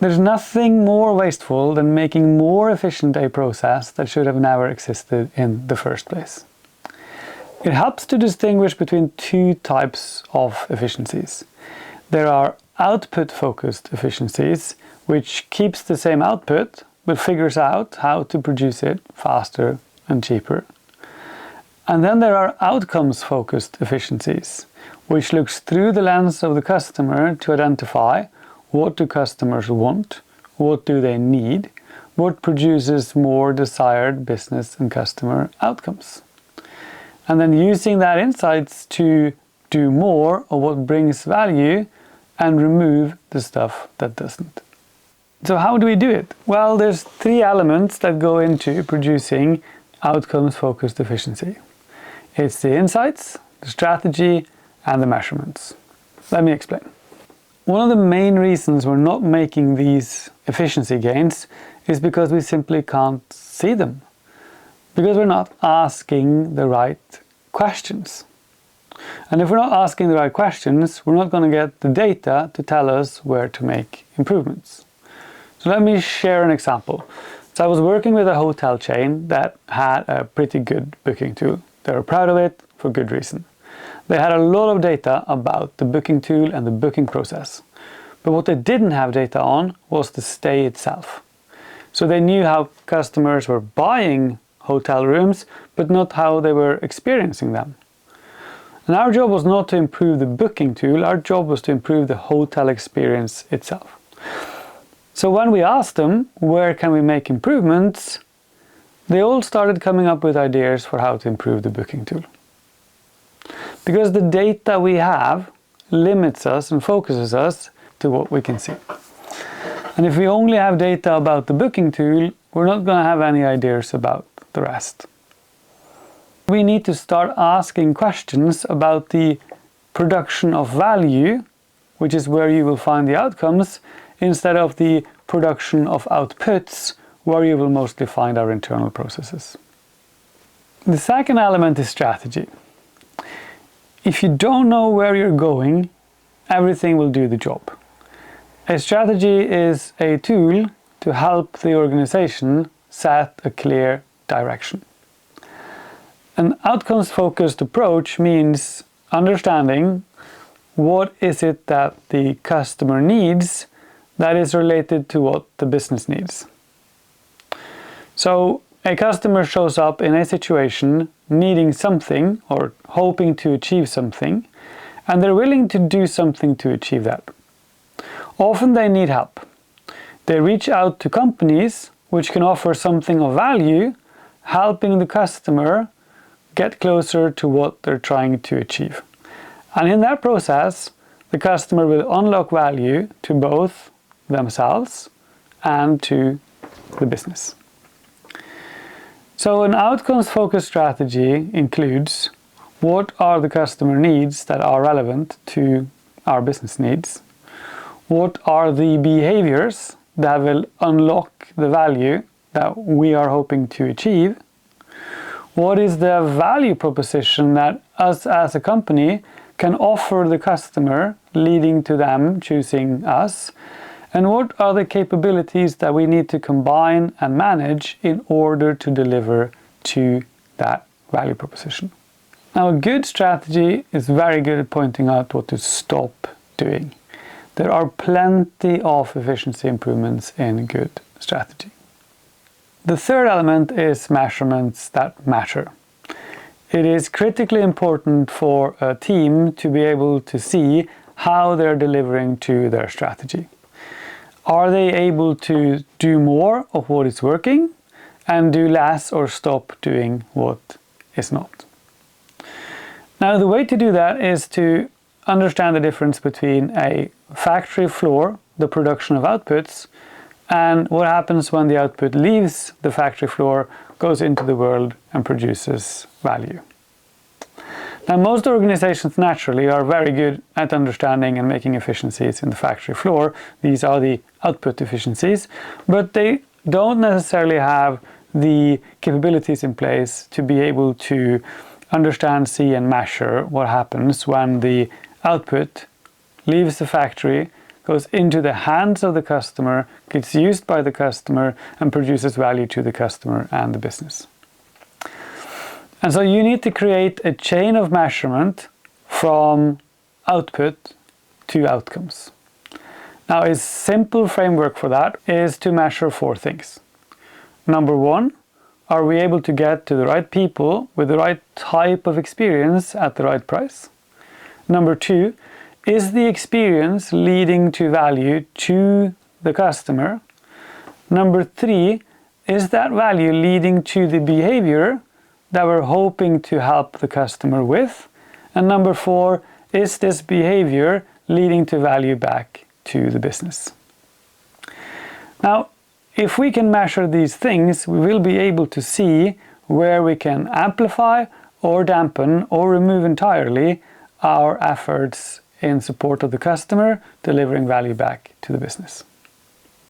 There's nothing more wasteful than making more efficient a process that should have never existed in the first place. It helps to distinguish between two types of efficiencies. There are output-focused efficiencies, which keeps the same output but figures out how to produce it faster and cheaper. And then there are outcomes-focused efficiencies, which looks through the lens of the customer to identify what do customers want, what do they need, what produces more desired business and customer outcomes. And then using that insights to do more of what brings value and remove the stuff that doesn't. So how do we do it? Well, there's three elements that go into producing outcomes-focused efficiency. It's the insights, the strategy, and the measurements. Let me explain. One of the main reasons we're not making these efficiency gains is because we simply can't see them. Because we're not asking the right questions. And if we're not asking the right questions, we're not going to get the data to tell us where to make improvements. So let me share an example. So I was working with a hotel chain that had a pretty good booking tool. They were proud of it for good reason. They had a lot of data about the booking tool and the booking process. But what they didn't have data on was the stay itself. So they knew how customers were buying hotel rooms, but not how they were experiencing them. And our job was not to improve the booking tool, our job was to improve the hotel experience itself. So when we asked them, where can we make improvements, they all started coming up with ideas for how to improve the booking tool. Because the data we have limits us and focuses us to what we can see. And if we only have data about the booking tool, we're not going to have any ideas about the rest. We need to start asking questions about the production of value, which is where you will find the outcomes, instead of the production of outputs, where you will mostly find our internal processes. The second element is strategy. If you don't know where you're going, everything will do the job. A strategy is a tool to help the organization set a clear direction. An outcomes-focused approach means understanding what is it that the customer needs that is related to what the business needs. So a customer shows up in a situation needing something or hoping to achieve something, and they're willing to do something to achieve that. Often they need help. They reach out to companies which can offer something of value, helping the customer get closer to what they're trying to achieve. And in that process, the customer will unlock value to both themselves and to the business. So an outcomes-focused strategy includes what are the customer needs that are relevant to our business needs, what are the behaviors that will unlock the value that we are hoping to achieve, what is the value proposition that us as a company can offer the customer, leading to them choosing us, and what are the capabilities that we need to combine and manage in order to deliver to that value proposition. Now, a good strategy is very good at pointing out what to stop doing. There are plenty of efficiency improvements in good strategy. The third element is measurements that matter. It is critically important for a team to be able to see how they're delivering to their strategy. Are they able to do more of what is working and do less or stop doing what is not? Now, the way to do that is to understand the difference between a factory floor, the production of outputs, and what happens when the output leaves the factory floor, goes into the world and produces value. Now, most organizations naturally are very good at understanding and making efficiencies in the factory floor. These are the output efficiencies, but they don't necessarily have the capabilities in place to be able to understand, see, and measure what happens when the output leaves the factory, goes into the hands of the customer, gets used by the customer, and produces value to the customer and the business. And so you need to create a chain of measurement from output to outcomes. Now, a simple framework for that is to measure 4 things. Number 1, are we able to get to the right people with the right type of experience at the right price? Number 2, is the experience leading to value to the customer? Number 3, is that value leading to the behavior that we're hoping to help the customer with? And number 4, is this behavior leading to value back to the business? Now, if we can measure these things, we will be able to see where we can amplify or dampen or remove entirely our efforts in support of the customer, delivering value back to the business.